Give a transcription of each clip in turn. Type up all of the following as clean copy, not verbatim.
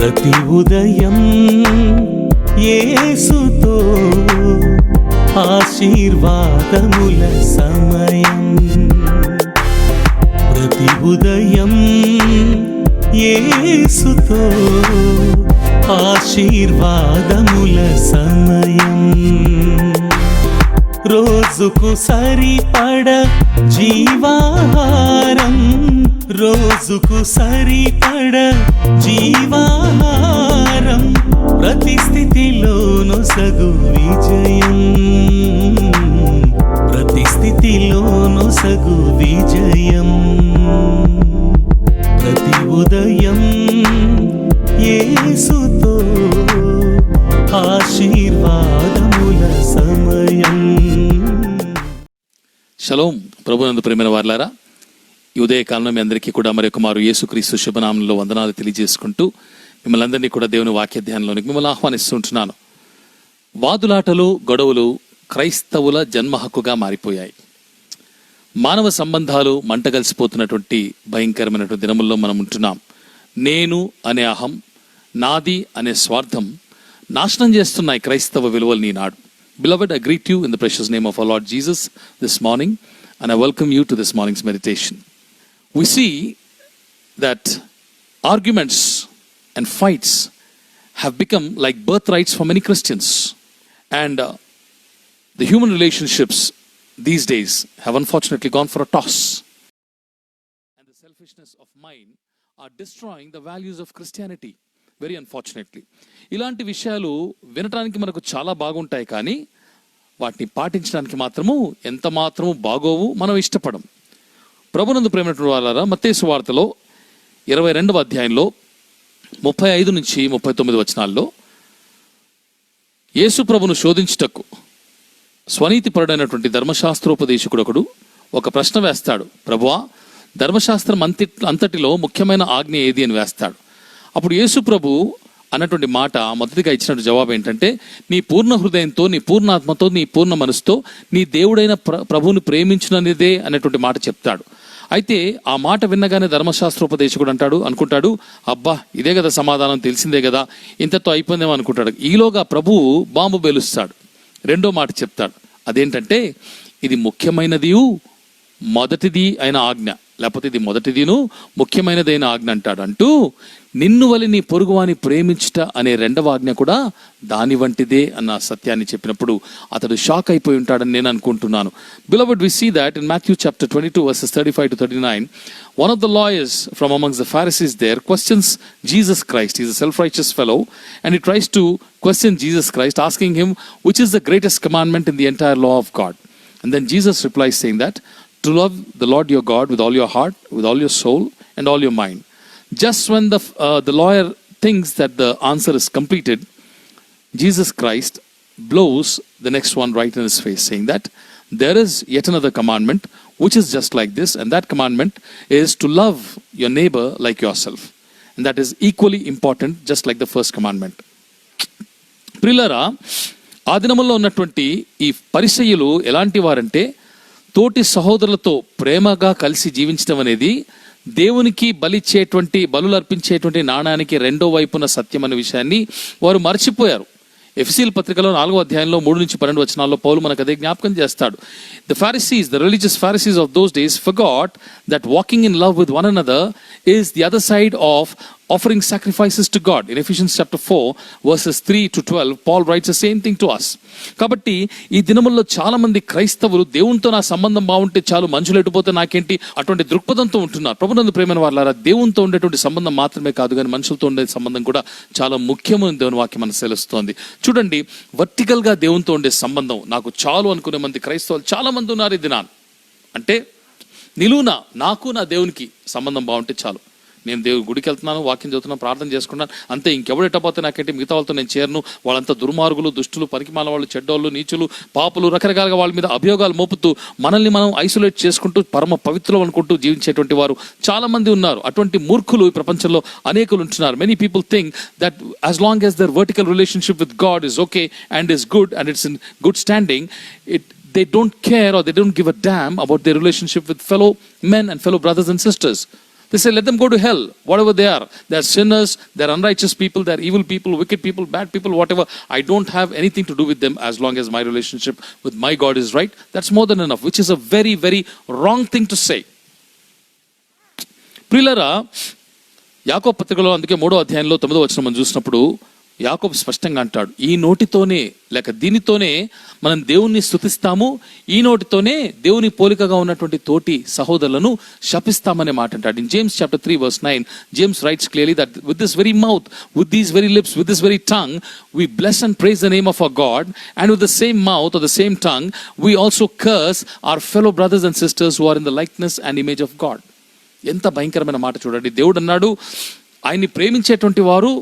ప్రతి ఉదయం యేసుతో ఆశీర్వాదముల సమయం. ప్రతి ఉదయం యేసుతో ఆశీర్వాదముల సమయం. రోజుకు సరిపడ జీవాహారం, రోజుకు సరిపడ జీవాహారం, ప్రతి స్థితిలోను సగు విజయం, ప్రతి స్థితిలోను సగు విజయం. ప్రతి ఉదయం యేసుతో ఆశీర్వాదముల సమయం. షలోం. ప్రభునందు ప్రేమైన వారలారా, ఈ ఉదయకాలంలో మీ అందరికీ కూడా మరొక మారు యేసుక్రీస్తు శుభనామంలో వందనాలు తెలియజేసుకుంటూ మిమ్మల్ని అందరినీ కూడా దేవుని వాక్య ధ్యానంలోనికి మిమ్మల్ని ఆహ్వానిస్తుంటున్నాను. వాదులాటలు, గొడవలు క్రైస్తవుల జన్మ హక్కుగా మారిపోయాయి. మానవ సంబంధాలు మంటగలిసిపోతున్నటువంటి భయంకరమైనటువంటి దినముల్లో మనం ఉంటున్నాం. నేను అనే అహం, నాది అనే స్వార్థం నాశనం చేస్తున్నాయి క్రైస్తవ విలువల్ని ఈనాడు. Beloved, I greet you in the precious name of our Lord Jesus this morning, and I welcome you to this morning's meditation. We see that arguments and fights have become like birthrights for many Christians, and the human relationships these days have unfortunately gone for a toss, and the selfishness of mind are destroying the values of Christianity. Very unfortunately ఇలాంటి విషయాలు వినటానికి మనకు చాలా బాగుంటాయి, కానీ వాటిని పాటించడానికి మాత్రము ఎంత మాత్రము బాగోవు, మనం ఇష్టపడం. ప్రభునందు ప్రేమైనటువంటి వారలారా, మత్తయి సువార్తలో 22వ అధ్యాయంలో 35 నుంచి 39 వచనాల్లో యేసు ప్రభును శోధించుటకు స్వనీతిపరుడైనటువంటి ధర్మశాస్త్రోపదేశకుడు ఒకడు ఒక ప్రశ్న వేస్తాడు. ప్రభువా, ధర్మశాస్త్రం అంతటిలో ముఖ్యమైన ఆజ్ఞ ఏది అని వేస్తాడు. అప్పుడు యేసు ప్రభు అన్నటువంటి మాట, మొదటిగా ఇచ్చినట్టు జవాబు ఏంటంటే, నీ పూర్ణ హృదయంతో, నీ పూర్ణ ఆత్మతో, నీ పూర్ణ మనసుతో నీ దేవుడైన ప్రభువుని ప్రేమించుననిదే అనేటువంటి మాట చెప్తాడు. అయితే ఆ మాట విన్నగానే ధర్మశాస్త్రోపదేశకుడు అనుకుంటాడు, అబ్బా ఇదే కదా సమాధానం, తెలిసిందే కదా, ఇంతతో అయిపోయిందేమో అనుకుంటాడు. ఈలోగా ప్రభువు బాంబు బేలుస్తాడు. రెండో మాట చెప్తాడు. అదేంటంటే, ఇది ముఖ్యమైనది మొదటిది అయిన ఆజ్ఞ, లేకపోతే ఇది మొదటిదిను ముఖ్యమైనదైన ఆజ్ఞ అంటాడు. అంటూ నిన్ను వలె నీ పొరుగువాని ప్రేమించుట అనే రెండవ ఆజ్ఞ కూడా దాని వంటిదే అన్న సత్యాన్ని చెప్పినప్పుడు అతడు షాక్ అయిపోయి ఉంటాడని నేను అనుకుంటున్నాను. Beloved, we see that in Matthew chapter 22 verses 35 to 39, one of the lawyers from amongst the Pharisees there questions Jesus Christ. He's a self-righteous fellow, and he tries to question Jesus Christ, asking him which is the greatest commandment in the entire law of God. And then Jesus replies saying that to love the Lord your God with all your heart, with all your soul, and all your mind. Just when the lawyer thinks that the answer is completed, Jesus Christ blows the next one right in his face, saying that there is yet another commandment which is just like this, and that commandment is to love your neighbor like yourself. And that is equally important, just like the first commandment. ప్రియులారా, ఆ దినముల్లో ఉన్నటువంటి ఈ పరిసయ్యులు ఎలాంటి వారంటే, తోటి సహోదరులతో ప్రేమగా కలిసి జీవించడం అనేది దేవునికి బలులు అర్పించేటువంటి నాణానికి రెండో వైపున సత్యం అనే విషయాన్ని వారు మర్చిపోయారు. ఎఫెసీయుల పత్రికలో 4వ అధ్యాయంలో 3 నుంచి 12 వచనాల్లో పౌలు మనకు అదే జ్ఞాపకం చేస్తాడు. The religious Pharisees of those days forgot that walking in love with one another is the other side of offering sacrifices to God. In Ephesians chapter 4 verses 3 to 12, Paul writes the same thing to us. కాబట్టి ఈ దినముల్లో చాలా మంది క్రైస్తవులు దేవునితో నా సంబంధం బాగుంటే చాలు, మనుషులు ఎటుపోతే నాకేంటి అటువంటి దృక్పథంతో ఉంటున్నారు. ప్రభునందు ప్రేమైన వారలారా, దేవునితో ఉండేటువంటి సంబంధం మాత్రమే కాదు, కానీ మనుషులతో ఉండే సంబంధం కూడా చాలా ముఖ్యమైన దేవుని వాక్యం మనకు తెలుస్తోంది. చూడండి, వర్టికల్ గా దేవునితో ఉండే సంబంధం నాకు చాలు అనుకునే మంది క్రైస్తవులు చాలా మంది ఉన్నారు ఈ దినాలు. అంటే నిలువున నాకు నా దేవునికి సంబంధం బాగుంటే చాలు, నేను దేవుడి గుడికి వెళ్తున్నాను, వాక్యం చదువుతున్నాను, ప్రార్థన చేసుకున్నాను, అంతే, ఇంకెవడు ఎట్టపోతే నాకేంటి, మిగతా వాళ్ళతో నేను చేరను, వాళ్ళంతా దుర్మార్గులు, దుష్టులు, పనికిమాల వాళ్ళు, చెడ్డోళ్ళు, నీచులు, పాపులు, రకరకాలుగా వాళ్ళ మీద అభియోగాలు మోపుతూ మనల్ని మనం ఐసోలేట్ చేసుకుంటూ పరమ పవిత్రం అనుకుంటూ జీవించేటువంటి వారు చాలా మంది ఉన్నారు. అటువంటి మూర్ఖులు ఈ ప్రపంచంలో అనేకులు ఉంటున్నారు. Many people think that as long as their vertical relationship with God is okay and is good and it's in good standing, they don't care or they don't give a damn about their relationship with fellow men and fellow brothers and sisters. They say, let them go to hell, whatever they are. They are sinners, they are unrighteous people, they are evil people, wicked people, bad people, whatever. I don't have anything to do with them as long as my relationship with my God is right. That's more than enough, which is a very, very wrong thing to say. ప్రియులారా, యాకోబు పత్రికలో అందుకే 3వ అధ్యాయంలో 9వ వచనం మనం చూసినప్పుడు యాకోబు స్పష్టంగా అంటాడు, ఈ నోటితోనే లేక దీనితోనే మనం దేవుణ్ణి స్తుతిస్తాము, ఈ నోటితోనే దేవుని పోలికగా ఉన్నటువంటి తోటి సహోదరులను శపిస్తామనే మాట అంటాడు. In James chapter 3 verse 9, James writes clearly that with this very mouth, with these very lips, with this very tongue, we bless and praise the name of our God, and with the same mouth or the same tongue, we also curse our fellow brothers and sisters who are in the likeness and image of God. ఎంత భయంకరమైన మాట చూడండి. దేవుడు అన్నాడు, ఆయన్ని ప్రేమించేటువంటి వారు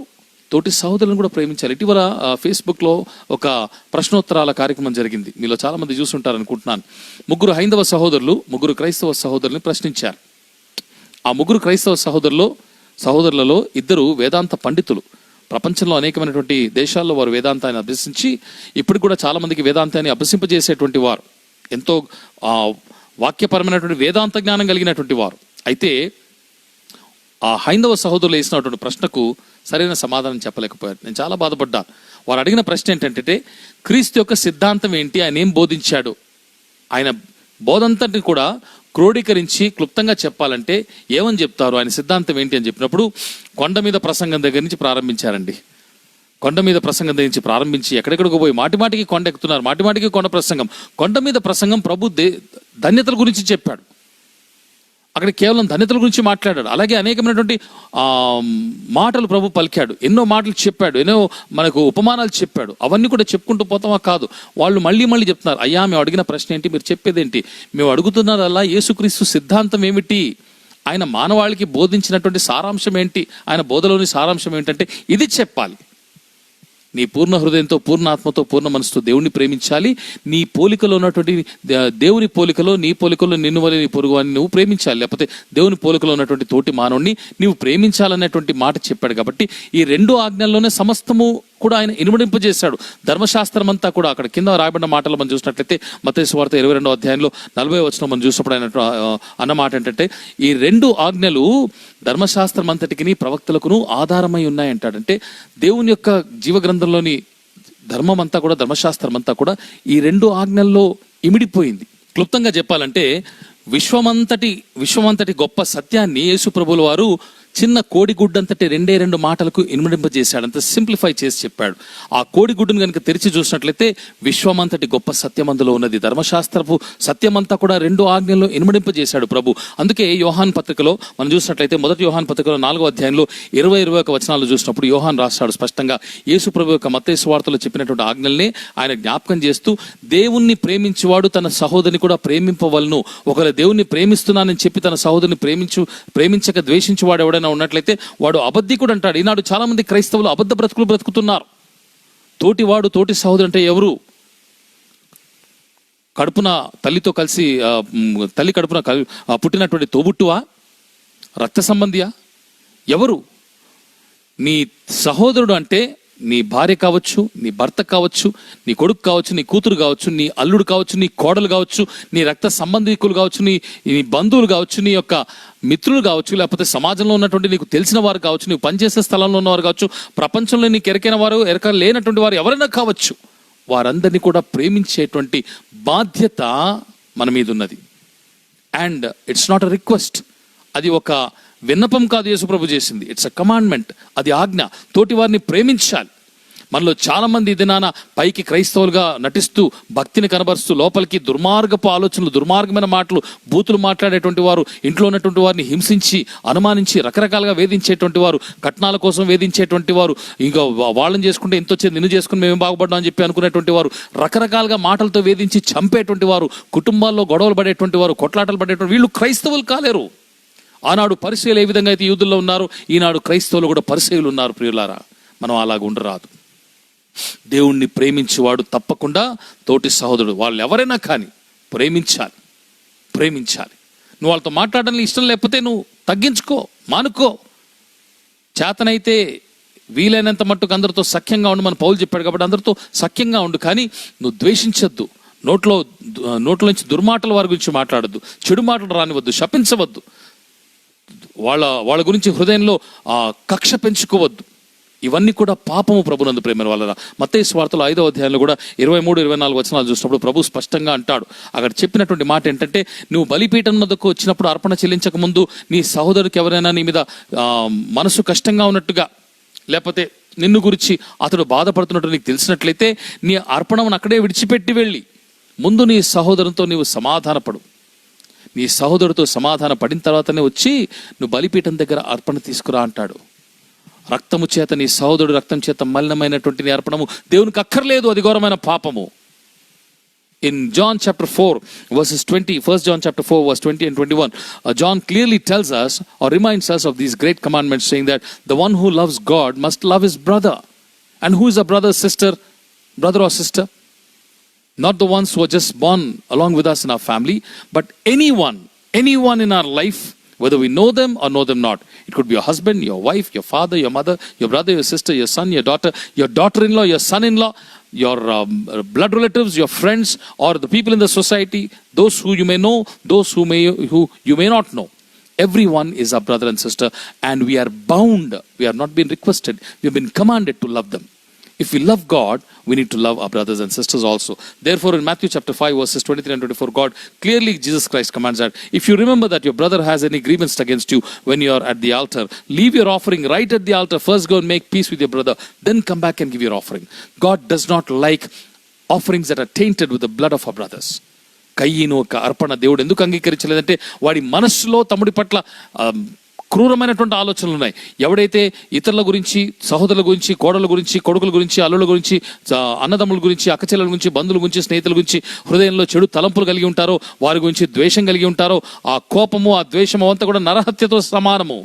తోటి సహోదరులను కూడా ప్రేమించాలి. ఇటీవల ఫేస్బుక్లో ఒక ప్రశ్నోత్తరాల కార్యక్రమం జరిగింది. మీలో చాలా మంది చూసుంటారు అనుకుంటున్నాను. 3 హైందవ సహోదరులు 3 క్రైస్తవ సహోదరుల్ని ప్రశ్నించారు. ఆ 3 క్రైస్తవ సహోదరులలో 2 వేదాంత పండితులు. ప్రపంచంలో అనేకమైనటువంటి దేశాల్లో వారు వేదాంతాన్ని అభ్యసించి ఇప్పటికి కూడా చాలా మందికి వేదాంతాన్ని అభ్యసింపజేసేటువంటి వారు, ఎంతో వాక్యపరమైనటువంటి వేదాంత జ్ఞానం కలిగినటువంటి వారు. అయితే ఆ హైందవ సహోదరులు వేసినటువంటి ప్రశ్నకు సరైన సమాధానం చెప్పలేకపోయారు. నేను చాలా బాధపడ్డాను. వారు అడిగిన ప్రశ్న ఏంటంటే, క్రీస్తు యొక్క సిద్ధాంతం ఏంటి, ఆయన ఏం బోధించాడు, ఆయన బోధంతటిని కూడా క్రోడీకరించి క్లుప్తంగా చెప్పాలంటే ఏమని చెప్తారు, ఆయన సిద్ధాంతం ఏంటి అని చెప్పినప్పుడు కొండ మీద ప్రసంగం దగ్గర నుంచి ప్రారంభించారండి. కొండ మీద ప్రసంగం దగ్గర నుంచి ప్రారంభించి ఎక్కడెక్కడికి పోయి మాటిమాటికి కొండ ఎక్కుతున్నారు, మాటిమాటికి కొండ ప్రసంగం. కొండ మీద ప్రసంగం ప్రభు ధన్యతల గురించి చెప్పాడు. అక్కడ కేవలం ధన్యతల గురించి మాట్లాడాడు. అలాగే అనేకమైనటువంటి మాటలు ప్రభు పలికాడు, ఎన్నో మాటలు చెప్పాడు, ఎన్నో మనకు ఉపమానాలు చెప్పాడు. అవన్నీ కూడా చెప్పుకుంటూ పోతామా? కాదు. వాళ్ళు మళ్ళీ చెప్తున్నారు, అయ్యా మేము అడిగిన ప్రశ్న ఏంటి, మీరు చెప్పేదేంటి, మేము అడుగుతున్నదల్లా యేసుక్రీస్తు సిద్ధాంతం ఏమిటి, ఆయన మానవాళికి బోధించినటువంటి సారాంశం ఏంటి, ఆయన బోధలోని సారాంశం ఏంటంటే ఇది చెప్పాలి. నీ పూర్ణ హృదయంతో, పూర్ణ ఆత్మతో, పూర్ణ మనసుతో దేవుణ్ణి ప్రేమించాలి. నీ పోలికలో ఉన్నటువంటి దేవుని పోలికలో, నీ పోలికలో నిన్ను వలె నీ పొరుగు అని నువ్వు ప్రేమించాలి. లేకపోతే దేవుని పోలికలో ఉన్నటువంటి తోటి మానవుడిని నీవు ప్రేమించాలనేటువంటి మాట చెప్పాడు. కాబట్టి ఈ 2 ఆజ్ఞల్లోనే సమస్తము కూడా ఆయన ఇనుమడింపజేశాడు. ధర్మశాస్త్రం అంతా కూడా అక్కడ కింద రాయబడిన మాటలు మనం చూసినట్లయితే మత్తయి సువార్త 22వ అధ్యాయంలో 40వ వచనం మనం చూసినప్పుడు ఆయన అన్నమాట ఏంటంటే, ఈ 2 ఆజ్ఞలు ధర్మశాస్త్రం అంతటికి ప్రవక్తలకును ఆధారమై ఉన్నాయంటాడంటే దేవుని యొక్క జీవగ్రంథంలోని ధర్మం అంతా కూడా, ధర్మశాస్త్రం అంతా కూడా ఈ 2 ఆజ్ఞల్లో ఇమిడిపోయింది. క్లుప్తంగా చెప్పాలంటే విశ్వమంతటి గొప్ప సత్యాన్ని యేసు ప్రభువుల వారు చిన్న కోడిగుడ్డంతటి 2 మాటలకు ఇనుమడింపజేశాడు. అంత సింప్లిఫై చేసి చెప్పాడు. ఆ కోడిగుడ్డును కనుక తెరిచి చూసినట్లయితే విశ్వమంతటి గొప్ప సత్యం అందులో ఉన్నది. ధర్మశాస్త్రపు సత్యమంతా కూడా 2 ఆజ్ఞల్లో ఇనుమడింపజేశాడు ప్రభు. అందుకే యోహాన్ పత్రికలో మనం చూసినట్లయితే 1 యోహాన్ పత్రికలో 4వ అధ్యాయంలో 20-21 వచనాలు చూసినప్పుడు యోహాన్ రాస్తాడు స్పష్టంగా, యేసు ప్రభు యొక్క మత్తయి సువార్తలో చెప్పినటువంటి ఆజ్ఞల్ని ఆయన జ్ఞాపకం చేస్తూ, దేవుణ్ణి ప్రేమించేవాడు తన సహోదరిని కూడా ప్రేమింపవలను. ఒకవేళ దేవుణ్ణి ప్రేమిస్తున్నానని చెప్పి తన సహోదరిని ప్రేమించక ద్వేషించేవాడు ఎవడైనా ఉన్నట్లయితే వాడు అబద్ధికుడు అంటాడు. ఈనాడు చాలా మంది క్రైస్తవులు అబద్ధ బ్రతుకులు బ్రతుకుతున్నారు. తోటి సహోదరు అంటే ఎవరు? తల్లితో కలిసి తల్లి కడుపున పుట్టినటువంటి తోబుట్టువా, రక్త సంబంధియా, ఎవరు? నీ సహోదరుడు అంటే నీ భార్య కావచ్చు, నీ భర్త కావచ్చు, నీ కొడుకు కావచ్చు, నీ కూతురు కావచ్చు, నీ అల్లుడు కావచ్చు, నీ కోడలు కావచ్చు, నీ రక్త సంబంధికులు కావచ్చు, నీ బంధువులు కావచ్చు, నీ యొక్క మిత్రులు కావచ్చు, లేకపోతే సమాజంలో ఉన్నటువంటి నీకు తెలిసిన వారు కావచ్చు, నీకు పనిచేసే స్థలంలో ఉన్నవారు కావచ్చు, ప్రపంచంలో నీకు ఎరకైన వారు, ఎరక లేనటువంటి వారు ఎవరైనా కావచ్చు, వారందరినీ కూడా ప్రేమించేటువంటి బాధ్యత మన మీద ఉన్నది. And it's not a request, అది ఒక విన్నపం కాదు యేసు ప్రభు చేసింది, ఇట్స్ అ కమాండ్మెంట్, అది ఆజ్ఞ. తోటి వారిని ప్రేమించాలి. మనలో చాలా మంది దినాన పైకి క్రైస్తవులుగా నటిస్తూ భక్తిని కనబరుస్తూ లోపలికి దుర్మార్గపు ఆలోచనలు, దుర్మార్గమైన మాటలు, బూతులు మాట్లాడేటువంటి వారు, ఇంట్లో ఉన్నటువంటి వారిని హింసించి అనుమానించి రకరకాలుగా వేధించేటువంటి వారు, కట్నాల కోసం వేధించేటువంటి వారు, ఇంకా వాళ్ళని చేసుకుంటే ఎంత వచ్చేది, నిన్ను చేసుకుని మేము బాగుపడ్డాం అని చెప్పి అనుకునేటువంటి వారు, రకరకాలుగా మాటలతో వేధించి చంపేటువంటి వారు, కుటుంబాల్లో గొడవలు పడేటువంటి వారు, కొట్లాటలు పడేటువంటి వీళ్ళు క్రైస్తవులు కాలేరు. ఆనాడు పరిసయ్యులు ఏ విధంగా అయితే యూదుల్లో ఉన్నారు, ఈనాడు క్రైస్తవులు కూడా పరిసయ్యులు ఉన్నారు. ప్రియులారా, మనం అలాగ ఉండరాదు. దేవుణ్ణి ప్రేమించేవాడు తప్పకుండా తోటి సహోదరుడు, వాళ్ళు ఎవరైనా కానీ ప్రేమించాలి. నువ్వు వాళ్ళతో మాట్లాడడం ఇష్టం లేకపోతే నువ్వు తగ్గించుకో, మానుకో. చేతనైతే వీలైనంత మట్టుకు అందరితో సఖ్యంగా ఉండు. మన పౌలు చెప్పాడు కాబట్టి అందరితో సఖ్యంగా ఉండు. కానీ నువ్వు ద్వేషించొద్దు, నోట్లోంచి దుర్మాటల వారి గురించి మాట్లాడద్దు, చెడు మాటలు రానివద్దు, శపించవద్దు. వాళ్ళ గురించి హృదయంలో కక్ష పెంచుకోవద్దు. ఇవన్నీ కూడా పాపము ప్రభునందు ప్రేమ వల్ల. మత్తయి సువార్తలో 5వ అధ్యాయంలో కూడా 23-24 వచనాలు చూసినప్పుడు ప్రభు స్పష్టంగా అంటాడు. అక్కడ చెప్పినటువంటి మాట ఏంటంటే, నువ్వు బలిపీఠం వద్దకు వచ్చినప్పుడు అర్పణ చెల్లించక ముందు నీ సహోదరుడికి ఎవరైనా నీ మీద మనసు కష్టంగా ఉన్నట్టుగా, లేకపోతే నిన్ను గురించి అతడు బాధపడుతున్నట్టు నీకు తెలిసినట్లయితే నీ అర్పణను అక్కడే విడిచిపెట్టి వెళ్ళి ముందు నీ సహోదరునితో నీవు సమాధానపడు. నీ సహోదరుడితో సమాధాన పడిన తర్వాతనే వచ్చి నువ్వు బలిపీఠం దగ్గర అర్పణ తీసుకురా అంటాడు. రక్తము చేత నీ సహోదరుడు రక్తం చేత మలినమైనటువంటి నీ అర్పణము దేవునికి అక్కర్లేదు, అది ఘోరమైన పాపము. In John chapter 4 verses 20, 1 John chapter 4 verse 20 and 21, John clearly tells us or reminds us of these great commandments, saying that the one who loves God must love his brother. And who is a brother or sister? Not the ones who are just born along with us in our family, but anyone in our life, whether we know them or know them not. It could be your husband, your wife, your father, your mother, your brother, your sister, your son, your daughter-in-law, your son-in-law, your blood relatives, your friends, or the people in the society, those who you may know, those who you may not know. Everyone is our brother and sister, and we are bound. We have not been requested. We have been commanded to love them. If we love God, we need to love our brothers and sisters also. Therefore, in Matthew chapter 5 verses 23 and 24, God clearly, Jesus Christ commands that if you remember that your brother has any grievance against you when you are at the altar, leave your offering right at the altar. First go and make peace with your brother, then come back and give your offering. God does not like offerings that are tainted with the blood of our brothers. కయ్యను ఒక అర్పణ దేవుడు ఎందుకు అంగీకరించలేదంటే వాడి మనస్సులో తమ్ముడి పట్ల క్రూరమైనటువంటి ఆలోచనలు ఉన్నాయి. ఎవడైతే ఇతరుల గురించి, సహోదరుల గురించి, కోడల గురించి, కొడుకుల గురించి, అల్లుల గురించి, అన్నదమ్ముల గురించి, అక్కచెల్లెల గురించి, బంధువుల గురించి, స్నేహితుల గురించి హృదయంలో చెడు తలంపులు కలిగి ఉంటారో, వారి గురించి ద్వేషం కలిగి ఉంటారో, ఆ కోపము, ఆ ద్వేషము అంతా కూడా నరహత్యతో సమానము.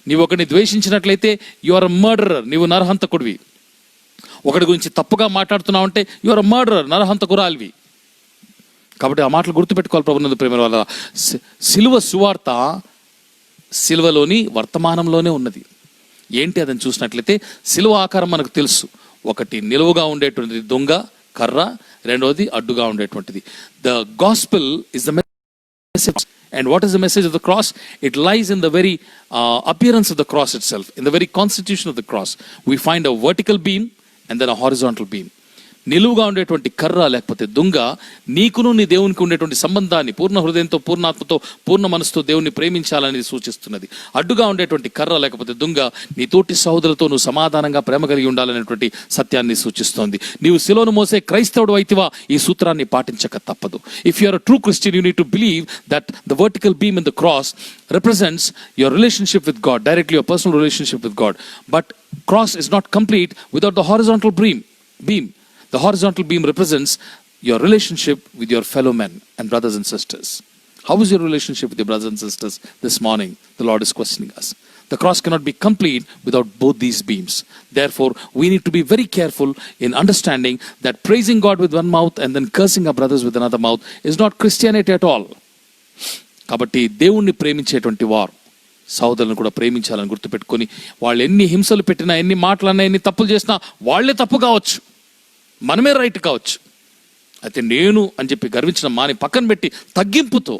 నీవు ఒకరిని ద్వేషించినట్లయితే యు ఆర్ మర్డరర్, నీవు నరహంతకుడివి. ఒకటి గురించి తప్పుగా మాట్లాడుతున్నావు అంటే యు ఆర్ మర్డరర్, నరహంతకురాలివి. కాబట్టి ఆ మాటలు గుర్తుపెట్టుకోవాలి ప్రభునందు ప్రేమ వల్ల. సిలువ సువార్త సిలువలోని వర్తమానంలోనే ఉన్నది. ఏంటి అదని చూసినట్లయితే సిలువ ఆకారం మనకు తెలుసు. ఒకటి నిలువుగా ఉండేటువంటిది దొంగ కర్ర, రెండవది అడ్డుగా ఉండేటువంటిది. The gospel is the message. And what is the message of the cross? It lies in the very appearance of the cross itself, in the very constitution of the cross. We find a vertical beam and then a horizontal beam. నిలువుగా ఉండేటువంటి కర్ర లేకపోతే దుంగ నీకును నీ దేవునికి ఉండేటువంటి సంబంధాన్ని పూర్ణ హృదయంతో, పూర్ణాత్మతో, పూర్ణ మనసుతో దేవుని ప్రేమించాలని సూచిస్తున్నది. అడ్డుగా ఉండేటువంటి కర్ర లేకపోతే దుంగ నీ తోటి సహోదరులతో నువ్వు సమాధానంగా ప్రేమ కలిగి ఉండాలనేటువంటి సత్యాన్ని సూచిస్తోంది. నీవు శిలువను మోసే క్రైస్తవుడు అయితివా ఈ సూత్రాన్ని పాటించక తప్పదు. If you are a true Christian, you need to believe that the vertical beam in the cross represents your relationship with God, directly your personal relationship with God. But cross is not complete without the horizontal beam. The horizontal beam represents your relationship with your fellow men and brothers and sisters. How is your relationship with your brothers and sisters this morning? The Lord is questioning us. The cross cannot be complete without both these beams. Therefore, we need to be very careful in understanding that praising God with one mouth and then cursing our brothers with another mouth is not Christianity at all. కాబట్టి దేవుణ్ణి ప్రేమించేటువంటి వారు సహోదరులను కూడా ప్రేమించాలని గుర్తుపెట్టుకొని, వాళ్ళు ఎన్ని హింసలు పెట్టినా, ఎన్ని మాటలన్నా, ఎన్ని తప్పులు చేసినా వాళ్లే తప్పు కావచ్చు, మనమే రైట్ కావచ్చు. అయితే నేను అని చెప్పి గర్వించడం మాని పక్కన పెట్టి తగ్గింపుతో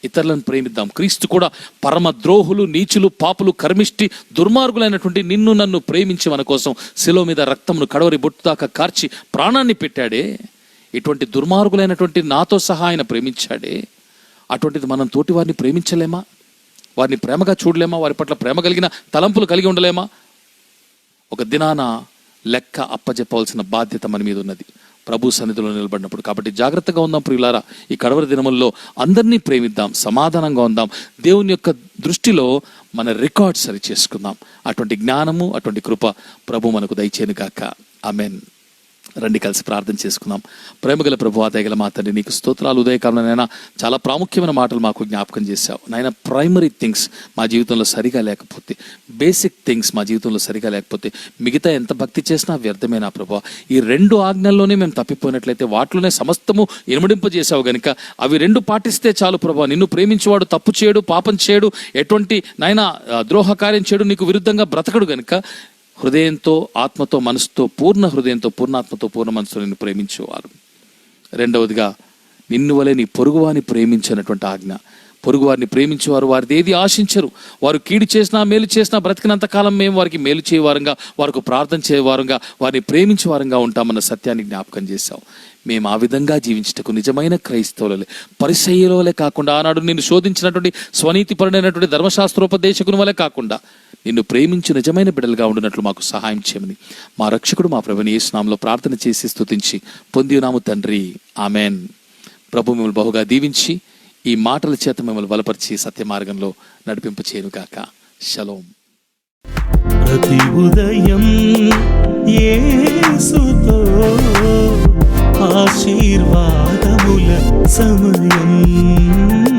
ఇతరులను ప్రేమిద్దాం. క్రీస్తు కూడా పరమ ద్రోహులు, నీచులు, పాపులు, కర్మిష్టి, దుర్మార్గులైనటువంటి నిన్ను నన్ను ప్రేమించి మన కోసం శిలువ మీద రక్తమును కడవరి బొట్టు దాకా కార్చి ప్రాణాన్ని పెట్టాడే. ఇటువంటి దుర్మార్గులైనటువంటి నాతో సహా ఆయన ప్రేమించాడే. అటువంటిది మనం తోటి వారిని ప్రేమించలేమా? వారిని ప్రేమగా చూడలేమా? వారి పట్ల ప్రేమ కలిగిన తలంపులు కలిగి ఉండలేమా? ఒక దినాన లెక్క అప్పచెప్పవలసిన బాధ్యత మన మీద ఉన్నది ప్రభు సన్నిధిలో నిలబడినప్పుడు. కాబట్టి జాగ్రత్తగా ఉందాం ప్రియులారా. ఈ కడవరి దినముల్లో అందరినీ ప్రేమిద్దాం, సమాధానంగా ఉందాం, దేవుని యొక్క దృష్టిలో మన రికార్డ్ సరి చేసుకుందాం. అటువంటి జ్ఞానము, అటువంటి కృప ప్రభు మనకు దయచేయను గాక. ఆమేన్. రండి కలిసి ప్రార్థన చేసుకుందాం. ప్రేమగల ప్రభువా, దయగల మా తండ్రి, నీకు స్తోత్రాలు. ఉదయకాలంలో నాయన చాలా ప్రాముఖ్యమైన మాటలు మాకు జ్ఞాపకం చేశావు నాయన. ప్రైమరీ థింగ్స్ మా జీవితంలో సరిగా లేకపోతే, బేసిక్ థింగ్స్ మా జీవితంలో సరిగా లేకపోతే మిగతా ఎంత భక్తి చేసినా వ్యర్థమేనా ప్రభువా? ఈ 2 ఆజ్ఞల్లోనే మేము తప్పిపోయినట్లయితే వాటిలోనే సమస్తము ఇనుమడింపజేశావు గనుక అవి 2 పాటిస్తే చాలు ప్రభువా. నిన్ను ప్రేమించేవాడు తప్పు చేయడు, పాపం చేయడు, ఎటువంటి నాయన ద్రోహకార్యం చేయడు, నీకు విరుద్ధంగా బ్రతకడు గనుక హృదయంతో, ఆత్మతో, మనసుతో, పూర్ణ హృదయంతో, పూర్ణాత్మతో, పూర్ణ మనసుతో నిన్ను ప్రేమించేవారు. రెండవదిగా నిన్ను వలె నీ పొరుగువాని ప్రేమించినటువంటి ఆజ్ఞ పొరుగు వారిని ప్రేమించేవారు వారిది ఏది ఆశించరు. వారు కీడు చేసినా మేలు చేసినా బ్రతికినంత కాలం మేము వారికి మేలు చేయవారంగా, వారికి ప్రార్థన చేయవారంగా, వారిని ప్రేమించేవారంగా ఉంటామన్న సత్యాన్ని జ్ఞాపకం చేశావు. మేము ఆ విధంగా జీవించటకు నిజమైన క్రైస్తవులే, పరిసయ్యులే కాకుండా, ఆనాడు నిన్ను శోధించినటువంటి స్వనీతిపరుడైనటువంటి ధర్మశాస్త్రోపదేశకుని వలె కాకుండా నిన్ను ప్రేమించి నిజమైన బిడ్డలుగా ఉండినట్లు మాకు సహాయం చేయమని మా రక్షకుడు మా ప్రభుని యేసు నామములో ప్రార్థన చేసి స్తుతించి పొంది ఉన్నాము తండ్రి, ఆమెన్. ప్రభు మిమ్మల్ని బహుగా దీవించి ఈ మాటల చేత మిమ్మల్ని బలపరిచి సత్య మార్గంలో నడిపింప చేయనుగాక. షలోం. ప్రతి ఉదయం యేసుతో ఆశీర్వాదముల సమయం.